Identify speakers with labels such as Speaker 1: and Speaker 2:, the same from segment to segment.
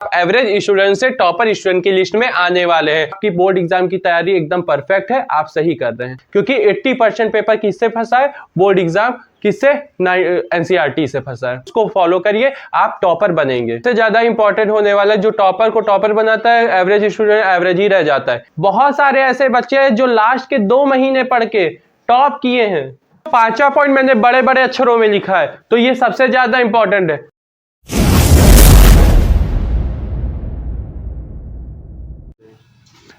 Speaker 1: Average student से topper student की list में आने वाले हैं। आपकी बोर्ड एग्जाम की तैयारी एकदम परफेक्ट है, आप सही कर रहे हैं, क्योंकि 80% पेपर किससे फंसा है? बोर्ड एग्जाम किससे? एनसीईआरटी से फंसा है। उसको फॉलो करिए, आप टॉपर बनेंगे। इससे ज्यादा इंपॉर्टेंट होने वाला है, जो टॉपर को टॉपर बनाता है, एवरेज स्टूडेंट एवरेज ही रह जाता है। बहुत सारे ऐसे बच्चे हैं जो लास्ट के 2 महीने पढ़ के टॉप किए हैं। 5वां पॉइंट मैंने बड़े बड़े अक्षरों में लिखा है, तो ये सबसे ज्यादा इंपॉर्टेंट है।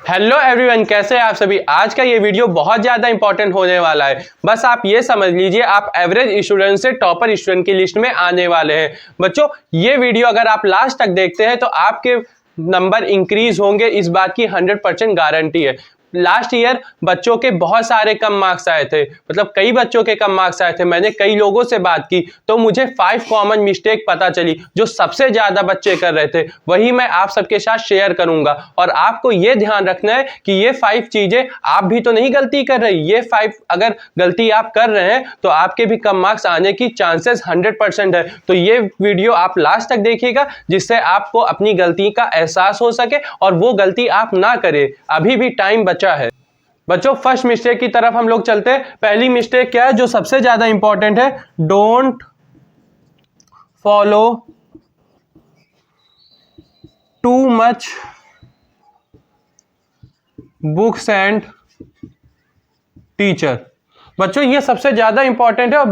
Speaker 1: हेलो एवरीवन, कैसे हैं आप सभी? आज का ये वीडियो बहुत ज्यादा इंपॉर्टेंट होने वाला है। बस आप ये समझ लीजिए, आप एवरेज स्टूडेंट से टॉपर स्टूडेंट की लिस्ट में आने वाले हैं। बच्चों, ये वीडियो अगर आप लास्ट तक देखते हैं तो आपके नंबर इंक्रीज होंगे, इस बात की 100% गारंटी है। लास्ट ईयर बच्चों के बहुत सारे कम मार्क्स आए थे, मतलब कई बच्चों के कम मार्क्स आए थे। मैंने कई लोगों से बात की तो मुझे 5 कॉमन मिस्टेक पता चली जो सबसे ज्यादा बच्चे कर रहे थे, वही मैं आप सबके साथ शेयर करूंगा। और आपको ये ध्यान रखना है कि ये 5 चीजें आप भी तो नहीं गलती कर रहे। ये 5 अगर गलती आप कर रहे हैं तो आपके भी कम मार्क्स आने की चांसेस 100% है। तो ये वीडियो आप लास्ट तक देखिएगा, जिससे आपको अपनी गलती का एहसास हो सके और वो गलती आप ना करें। अभी भी टाइम है। बच्चों, फर्स्ट मिस्टेक की तरफ हम लोग चलते हैं। पहली मिस्टेक क्या है जो सबसे ज्यादा इंपॉर्टेंट है? Don't follow too much books and teacher. बच्चों, ये सबसे ज्यादा इंपॉर्टेंट है और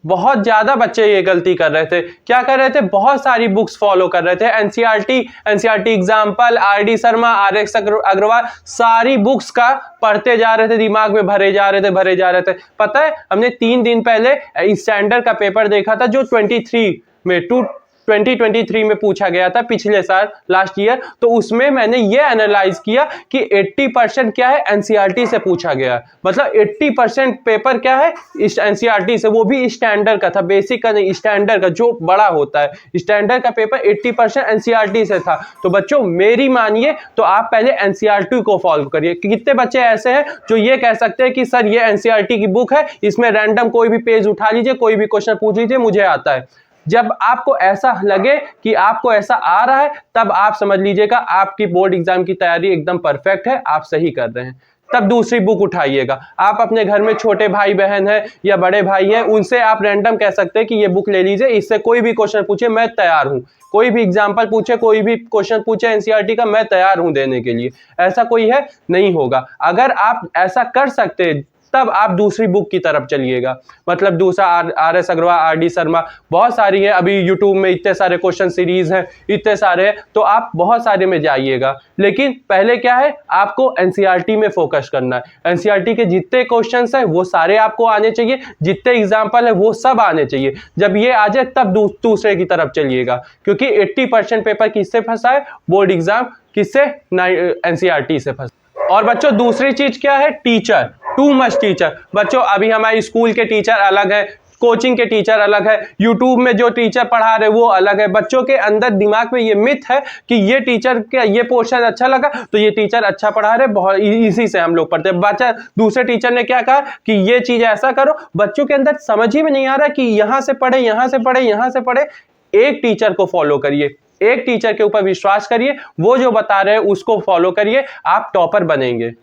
Speaker 1: बहुत ज्यादा बच्चे ये गलती कर रहे थे। क्या कर रहे थे? बहुत सारी बुक्स फॉलो कर रहे थे। NCERT example, RD Sharma, RS Agarwal, सारी बुक्स का पढ़ते जा रहे थे, दिमाग में भरे जा रहे थे। पता है, हमने 3 दिन पहले स्टैंडर्ड का पेपर देखा था जो 2023 में पूछा गया था, पिछले साल, लास्ट ईयर। तो उसमें मैंने ये एनालाइज किया कि 80% क्या है? एनसीईआरटी से पूछा गया। मतलब 80% पेपर क्या है? इस एनसीईआरटी से, वो भी स्टैंडर्ड का था, बेसिक का नहीं, स्टैंडर्ड का जो बड़ा होता है। स्टैंडर्ड का पेपर 80% एनसीईआरटी से था। तो बच्चों, मेरी मानिए तो आप पहले एनसीईआरटी को फॉलो करिए। कितने बच्चे ऐसे हैं जो ये कह सकते हैं कि सर ये एनसीईआरटी की बुक है, इसमें रैंडम कोई भी पेज उठा लीजिए, कोई भी क्वेश्चन पूछ लीजिए, मुझे आता है। जब आपको ऐसा लगे कि आपको ऐसा आ रहा है, तब आप समझ लीजिएगा आपकी बोर्ड एग्जाम की तैयारी एकदम परफेक्ट है, आप सही कर रहे हैं। तब दूसरी बुक उठाइएगा। आप अपने घर में छोटे भाई बहन है या बड़े भाई हैं, उनसे आप रैंडम कह सकते हैं कि ये बुक ले लीजिए, इससे कोई भी क्वेश्चन पूछे मैं तैयार हूं। कोई भी एग्जाम्पल पूछे, कोई भी क्वेश्चन पूछे एनसीईआरटी का, मैं तैयार हूं देने के लिए। ऐसा कोई है? नहीं होगा। अगर आप ऐसा कर सकते हैं तब आप दूसरी बुक की तरफ चलिएगा। मतलब दूसरा आरएस अग्रवाल, आरडी शर्मा, बहुत सारी है। अभी यूट्यूब में इतने सारे क्वेश्चन सीरीज हैं, इतने सारे हैं, तो आप बहुत सारे में जाइएगा। लेकिन पहले क्या है? आपको एनसीईआरटी में फोकस करना है। एनसीईआरटी के जितने क्वेश्चंस हैं वो सारे आपको आने चाहिए, जितने एग्जाम्पल है वो सब आने चाहिए। जब ये आ जाए तब दूसरे की तरफ चलिएगा, क्योंकि 80% पेपर किससे फंसा है? बोर्ड एग्जाम किससे? एनसीईआरटी से फंसा। और बच्चों, दूसरी चीज क्या है? Teacher, too much teacher. बच्चों, अभी हमारे स्कूल के टीचर अलग है, कोचिंग के टीचर अलग है, यूट्यूब में जो टीचर पढ़ा रहे वो अलग है। बच्चों के अंदर दिमाग में ये मिथ है कि ये टीचर के ये पोर्शन अच्छा लगा तो ये टीचर अच्छा पढ़ा रहे, बहुत इसी से हम लोग पढ़ते हैं। बच्चा, दूसरे टीचर ने क्या कहा कि ये चीज ऐसा करो, बच्चों के अंदर समझ ही में नहीं आ रहा कि यहां से पढ़े, यहां से पढ़े, यहां से पढ़े। एक टीचर को फॉलो करिए, एक टीचर के ऊपर विश्वास करिए, वो जो बता रहे हैं उसको फॉलो करिए, आप टॉपर बनेंगे।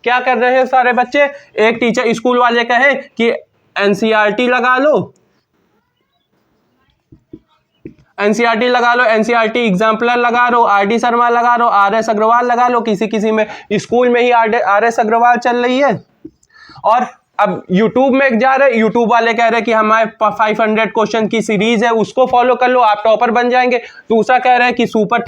Speaker 1: क्या कर रहे हैं सारे बच्चे? एक टीचर, स्कूल वाले कहे कि एनसीईआरटी लगा लो, एनसीईआरटी लगा लो, एनसीईआरटी एग्जाम्पलर लगा लो, आरडी शर्मा लगा लो, आरएस अग्रवाल लगा लो। किसी में स्कूल में ही आरएस अग्रवाल चल रही है। और अब यूट्यूब में जा रहे, यूट्यूब वाले कह रहे हैं कि हमारे 500 क्वेश्चन की सीरीज है, उसको फॉलो कर लो, आप टॉपर बन जाएंगे। दूसरा कह रहे हैं कि सुपर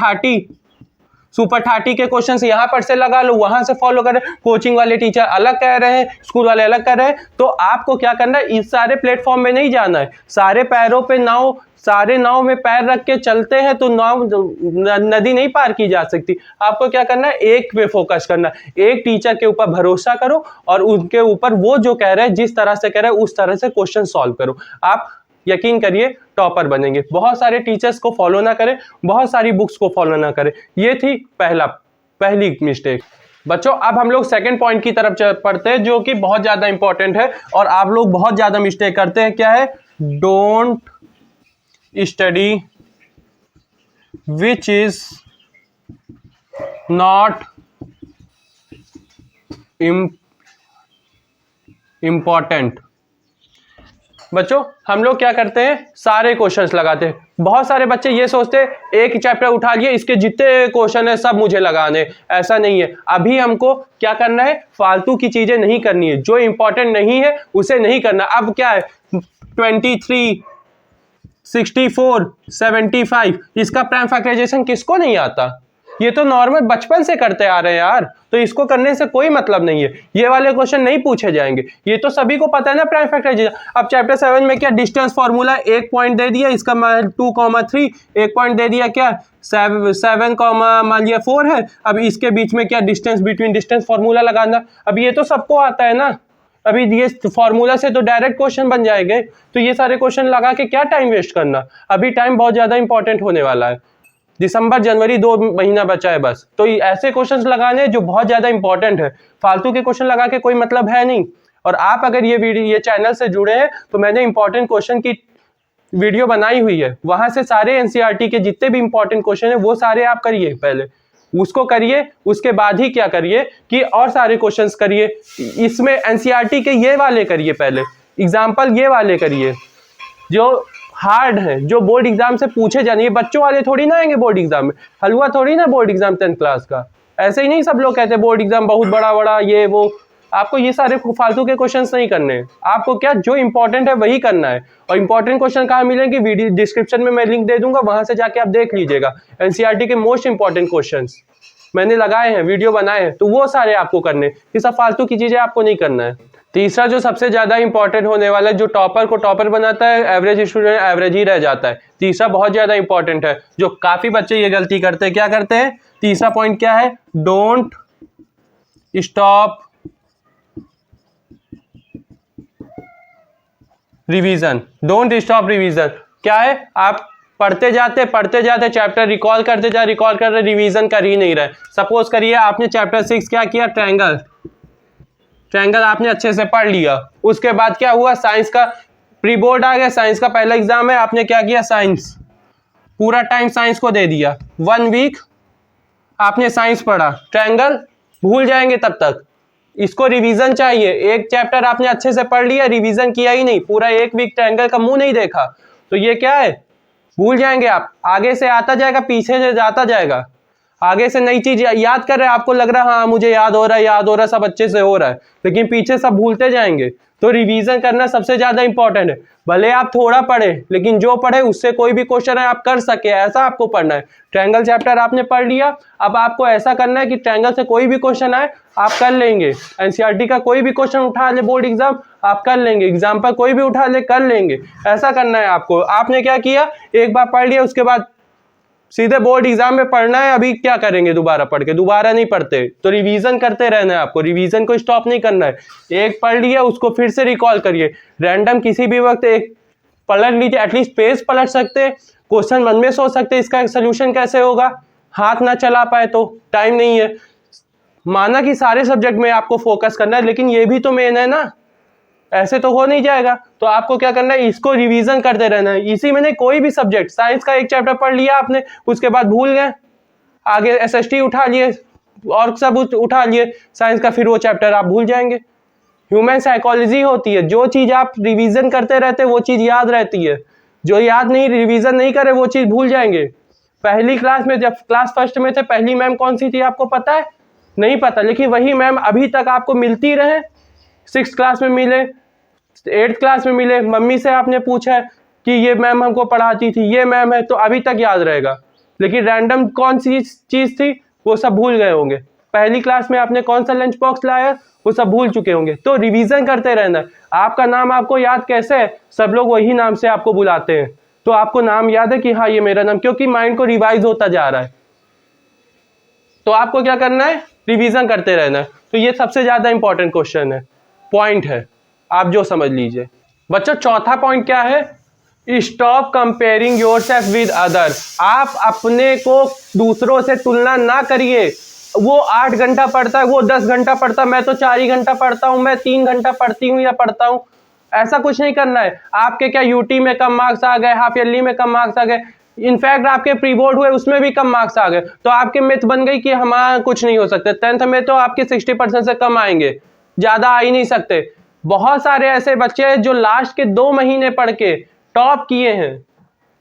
Speaker 1: 30 के क्वेश्चंस यहां पर से लगा लो, वहां से फॉलो कर। कोचिंग वाले टीचर अलग कह रहे हैं, स्कूल वाले अलग कर रहे हैं। तो आपको क्या करना है? इस सारे प्लेटफॉर्म में नहीं जाना है। सारे नाव में पैर रख के चलते हैं तो नाव, नदी नहीं पार की जा सकती। आपको क्या करना है? एक पे फोकस करना है। एक टीचर के ऊपर भरोसा करो और उनके ऊपर वो जो कह रहे हैं, जिस तरह से कह रहे हैं उस तरह से क्वेश्चन सॉल्व करो। आप यकीन करिए टॉपर बनेंगे। बहुत सारे टीचर्स को फॉलो ना करें, बहुत सारी बुक्स को फॉलो ना करें। ये थी पहली मिस्टेक। बच्चों, अब हम लोग सेकंड पॉइंट की तरफ पढ़ते हैं, जो कि बहुत ज्यादा इंपॉर्टेंट है और आप लोग बहुत ज्यादा मिस्टेक करते हैं। क्या है? Don't study which is not important. बच्चों हम लोग क्या करते हैं, सारे क्वेश्चंस लगाते हैं। बहुत सारे बच्चे ये सोचते हैं एक चैप्टर उठा लिए, इसके जितने क्वेश्चन है सब मुझे लगाने। ऐसा नहीं है। अभी हमको क्या करना है, फालतू की चीजें नहीं करनी है, जो इंपॉर्टेंट नहीं है उसे नहीं करना। अब क्या है 23, 64, 75, इसका प्राइम फैक्टराइजेशन किसको नहीं आता? ये तो नॉर्मल बचपन से करते आ रहे हैं यार, तो इसको करने से कोई मतलब नहीं है। ये वाले क्वेश्चन नहीं पूछे जाएंगे, ये तो सभी को पता है ना प्राइम फैक्टराइजेशन। अब चैप्टर 7 में क्या डिस्टेंस फार्मूला 1 पॉइंट दे दिया, इसका 2,3 1 पॉइंट दे दिया, क्या 7, मान लिया 4 है। अब इसके बीच में क्या डिस्टेंस बिटवीन डिस्टेंस फार्मूला लगाना। अब ये तो सबको आता है ना, अभी ये फॉर्मूला से तो डायरेक्ट क्वेश्चन बन जाएंगे। तो ये सारे क्वेश्चन लगा के क्या टाइम वेस्ट करना। अभी टाइम बहुत ज्यादा इंपॉर्टेंट होने वाला है, दिसंबर जनवरी 2 महीना बचा है बस। तो ऐसे क्वेश्चंस लगाने जो बहुत ज्यादा इंपॉर्टेंट है, फालतू के क्वेश्चन लगा के कोई मतलब है नहीं। और आप अगर ये चैनल से जुड़े हैं तो मैंने इंपॉर्टेंट क्वेश्चन की वीडियो बनाई हुई है, वहां से सारे एनसीईआरटी के जितने भी इंपॉर्टेंट क्वेश्चन है वो सारे आप करिए, पहले उसको करिए, उसके बाद ही क्या करिए कि और सारे क्वेश्चंस करिए। इसमें एनसीईआरटी के ये वाले करिए, पहले एग्जाम्पल ये वाले करिए जो हार्ड है, जो बोर्ड एग्जाम से पूछे जाने। ये बच्चों वाले थोड़ी ना आएंगे बोर्ड एग्जाम में, हलवा थोड़ी ना बोर्ड एग्जाम 10th क्लास का। ऐसे ही नहीं सब लोग कहते बोर्ड एग्जाम बहुत बड़ा बड़ा ये वो। आपको ये सारे फालतू के क्वेश्चंस नहीं करने हैं, आपको क्या जो इंपॉर्टेंट है वही करना है। और इंपॉर्टेंट क्वेश्चन कहाँ मिलेंगे, वीडियो डिस्क्रिप्शन में मैं लिंक दे दूंगा, वहां से जाके आप देख लीजिएगा। एनसीईआरटी के मोस्ट इंपॉर्टेंट क्वेश्चंस मैंने लगाए हैं, वीडियो बनाए हैं, तो वो सारे आपको करने। ये सब फालतू की चीजें आपको नहीं करना है। तीसरा जो सबसे ज्यादा इंपॉर्टेंट होने वाला है, जो टॉपर को टॉपर बनाता है, एवरेज स्टूडेंट एवरेज ही रह जाता है। तीसरा बहुत ज्यादा इंपॉर्टेंट है, जो काफी बच्चे ये गलती करते हैं। क्या करते हैं, तीसरा पॉइंट क्या है, don't stop revision. Don't stop revision क्या है, आप पढ़ते जाते चैप्टर रिकॉल करते रहे, रिवीजन कर ही नहीं रहे। सपोज करिए आपने चैप्टर 6 क्या किया, ट्रायंगल आपने अच्छे से पढ़ लिया। उसके बाद क्या हुआ, साइंस का प्री बोर्ड आ गया, साइंस का पहला एग्जाम है, आपने क्या किया, साइंस पूरा टाइम साइंस को दे दिया। 1 वीक आपने साइंस पढ़ा, ट्रायंगल भूल जाएंगे तब तक। इसको रिवीजन चाहिए। एक चैप्टर आपने अच्छे से पढ़ लिया, रिवीजन किया ही नहीं, पूरा 1 वीक ट्रायंगल का मुंह नहीं देखा, तो ये क्या है, भूल जाएंगे आप। आगे से आता जाएगा, पीछे से जाता जाएगा। आगे से नई चीज याद कर रहे हैं, आपको लग रहा है हाँ मुझे याद हो रहा है, सब अच्छे से हो रहा है, लेकिन पीछे सब भूलते जाएंगे। तो रिवीजन करना सबसे ज्यादा इंपॉर्टेंट है। भले आप थोड़ा पढ़े, लेकिन जो पढ़े उससे कोई भी क्वेश्चन है आप कर सके, ऐसा आपको पढ़ना है। ट्रायंगल चैप्टर आपने पढ़ लिया, अब आपको ऐसा करना है कि ट्रायंगल से कोई भी क्वेश्चन आए आप कर लेंगे। एनसीईआरटी का कोई भी क्वेश्चन उठा ले बोर्ड एग्जाम, आप कर लेंगे। एग्जाम्पल कोई भी उठा ले, कर लेंगे। ऐसा करना है आपको। आपने क्या किया, एक बार पढ़ लिया, उसके बाद सीधे बोर्ड एग्जाम में पढ़ना है। अभी क्या करेंगे, दोबारा पढ़ के दोबारा नहीं पढ़ते, तो रिवीजन करते रहना है आपको। रिवीजन को स्टॉप नहीं करना है। एक पढ़ लिया, उसको फिर से रिकॉल करिए। रैंडम किसी भी वक्त एक पलट लीजिए, एटलीस्ट पेज पलट सकते, क्वेश्चन मन में सोच सकते इसका सोल्यूशन कैसे होगा। हाथ ना चला पाए तो टाइम नहीं है। माना कि सारे सब्जेक्ट में आपको फोकस करना है, लेकिन ये भी तो मेन है ना, ऐसे तो हो नहीं जाएगा। तो आपको क्या करना है, इसको रिवीजन करते रहना है। इसी में नहीं, कोई भी सब्जेक्ट, साइंस का एक चैप्टर पढ़ लिया आपने, उसके बाद भूल गए, आगे एसएसटी उठा लिए और सब उठा लिए साइंस का, फिर वो चैप्टर आप भूल जाएंगे। ह्यूमन साइकोलॉजी होती है, जो चीज आप रिवीजन करते रहते वो चीज याद रहती है, जो याद नहीं, रिवीजन नहीं करे वो चीज भूल जाएंगे। पहली क्लास में, जब क्लास फर्स्ट में थे, पहली मैम कौन सी थी आपको पता है? नहीं पता, लेकिन वही मैम अभी तक आपको मिलती रहे। 6th क्लास में मिले, 8th क्लास में मिले, मम्मी से आपने पूछा कि ये मैम हमको पढ़ाती थी, ये मैम है, तो अभी तक याद रहेगा। लेकिन रैंडम कौन सी चीज थी वो सब भूल गए होंगे। पहली क्लास में आपने कौन सा लंच बॉक्स लाया वो सब भूल चुके होंगे। तो रिवीजन करते रहना। आपका नाम आपको याद कैसे है, सब लोग वही नाम से आपको बुलाते हैं, तो आपको नाम याद है कि हाँ ये मेरा नाम, क्योंकि माइंड को रिवाइज होता जा रहा है। तो आपको क्या करना है, रिवीजन करते रहना है। तो ये सबसे ज्यादा इंपॉर्टेंट क्वेश्चन है, पॉइंट है, आप जो समझ लीजिए। बच्चों चौथा पॉइंट क्या है, stop comparing yourself with other. आप अपने को दूसरों से तुलना ना करिए। वो 8 घंटा पढ़ता है, वो 10 घंटा पढ़ता है, मैं तो 4 ही घंटा पढ़ता हूँ, मैं 3 घंटा पढ़ती हूँ या पढ़ता हूँ। ऐसा कुछ नहीं करना है। आपके क्या यूटी में कम मार्क्स आ गए, हाफ ईयरली में कम मार्क्स आ गए, इनफैक्ट आपके प्री बोर्ड हुए उसमें भी कम मार्क्स आ गए, तो आपके मिथ बन गई कि हमारा कुछ नहीं हो सकता। 10th में तो आपके 60% से कम आएंगे, ज़्यादा आ ही नहीं सकते। बहुत सारे ऐसे बच्चे हैं जो लास्ट के 2 महीने पढ़ के टॉप किए हैं,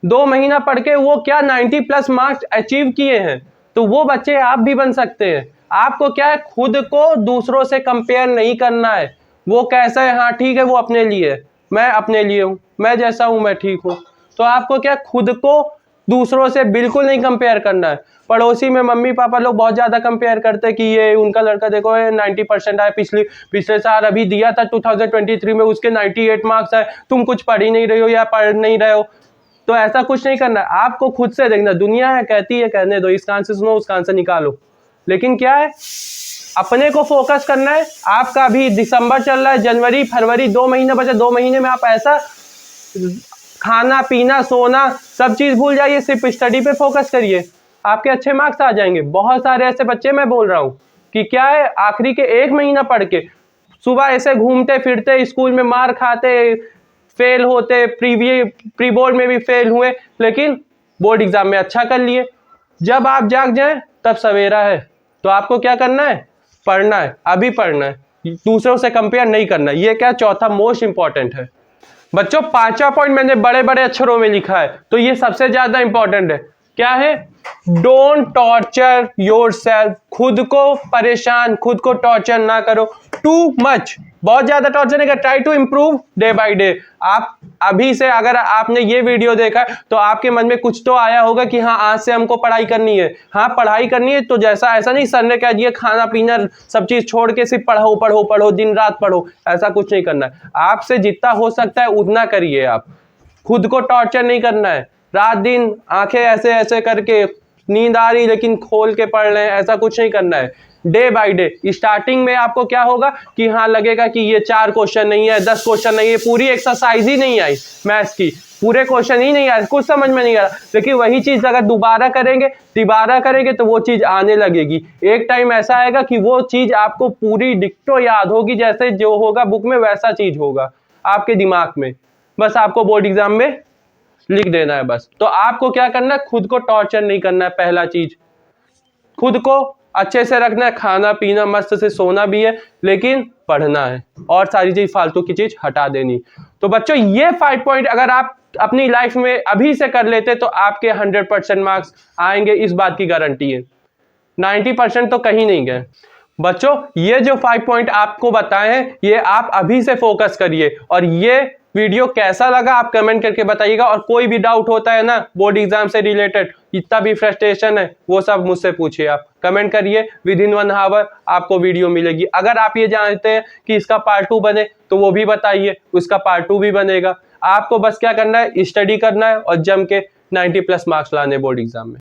Speaker 1: 2 महीना पढ़ के वो क्या 90+ मार्क्स अचीव किए हैं। तो वो बच्चे आप भी बन सकते हैं। आपको क्या है, खुद को दूसरों से कंपेयर नहीं करना है। वो कैसा है, हाँ ठीक है, वो अपने लिए है, मैं अपने लिए हूँ, मैं जैसा हूँ मैं ठीक हूँ। तो आपको क्या, खुद को दूसरों से बिल्कुल नहीं कंपेयर करना है। पड़ोसी में मम्मी पापा लोग बहुत ज़्यादा कंपेयर करते हैं कि ये उनका लड़का देखो 90% आए, पिछले साल अभी दिया था 2023 में, उसके 98 मार्क्स आए, तुम कुछ पढ़ ही नहीं रही हो या पढ़ नहीं रहे हो। तो ऐसा कुछ नहीं करना है, आपको खुद से देखना। दुनिया है कहती है कहने दो, इसका आंसर सुनो उसका आंसर निकालो, लेकिन क्या है, अपने को फोकस करना है। आपका अभी दिसंबर चल रहा है, जनवरी फरवरी 2 महीने बचे, 2 महीने में आप ऐसा खाना पीना सोना सब चीज़ भूल जाइए, सिर्फ स्टडी पे फोकस करिए, आपके अच्छे मार्क्स आ जाएंगे। बहुत सारे ऐसे बच्चे मैं बोल रहा हूँ कि क्या है, आखिरी के 1 महीना पढ़ के सुबह ऐसे घूमते फिरते, स्कूल में मार खाते, फेल होते, प्री बोर्ड में भी फेल हुए, लेकिन बोर्ड एग्जाम में अच्छा कर लिए। जब आप जाग जाएं तब सवेरा है। तो आपको क्या करना है, पढ़ना है, अभी पढ़ना है, दूसरों से कंपेयर नहीं करना है। ये क्या, चौथा मोस्ट इंपॉर्टेंट है। बच्चों 5वां पॉइंट मैंने बड़े बड़े अक्षरों में लिखा है, तो ये सबसे ज्यादा इंपॉर्टेंट है। क्या है, डोंट टॉर्चर योरसेल्फ। खुद को परेशान, खुद को टॉर्चर ना करो टू मच, बहुत ज्यादा टॉर्चर नहीं कर। Try to improve day by day. आप अभी से, अगर आपने ये वीडियो देखा तो आपके मन में कुछ तो आया होगा कि हाँ आज से हमको पढ़ाई करनी है। हाँ पढ़ाई करनी है, तो जैसा ऐसा नहीं सर ने कह दिया खाना पीना सब चीज छोड़ के सिर्फ पढ़ो पढ़ो पढ़ो, दिन रात पढ़ो, ऐसा कुछ नहीं करना है। आपसे जितना हो सकता है उतना करिए। आप खुद को टॉर्चर नहीं करना है, रात दिन आंखें ऐसे ऐसे करके, नींद आ रही लेकिन खोल के पढ़ रहे हैं, ऐसा कुछ नहीं करना है। Day by day. स्टार्टिंग में आपको क्या होगा कि हाँ लगेगा कि ये 4 क्वेश्चन नहीं है, 10 क्वेश्चन नहीं है, पूरी एक्सरसाइज ही नहीं आई मैथ्स की, पूरे क्वेश्चन ही नहीं आए, कुछ समझ में नहीं आ रहा। लेकिन वही चीज अगर दोबारा करेंगे तो वो चीज आने लगेगी। एक टाइम ऐसा आएगा कि वो चीज आपको पूरी डिक्टो याद होगी, जैसे जो होगा बुक में वैसा चीज होगा आपके दिमाग में। बस आपको बोर्ड एग्जाम में लिख देना है बस। तो आपको क्या करना है, खुद को टॉर्चर नहीं करना है। पहला चीज, खुद को अच्छे से रखना है, खाना पीना मस्त से सोना भी है, लेकिन पढ़ना है, और सारी चीज फालतू की चीज हटा देनी। तो बच्चों ये 5 पॉइंट अगर आप अपनी लाइफ में अभी से कर लेते तो आपके 100% मार्क्स आएंगे, इस बात की गारंटी है। 90% तो कहीं नहीं गए। बच्चों ये जो 5 पॉइंट आपको बताए हैं, ये आप अभी से फोकस करिए। और ये वीडियो कैसा लगा आप कमेंट करके बताइएगा। और कोई भी डाउट होता है ना बोर्ड एग्जाम से रिलेटेड, इतना भी फ्रस्ट्रेशन है, वो सब मुझसे पूछिए। आप कमेंट करिए, विदिन 1 आवर आपको वीडियो मिलेगी। अगर आप ये जानते हैं कि इसका पार्ट 2 बने तो वो भी बताइए, उसका पार्ट 2 भी बनेगा। आपको बस क्या करना है, स्टडी करना है और जम के 90+ मार्क्स लाने बोर्ड एग्जाम में।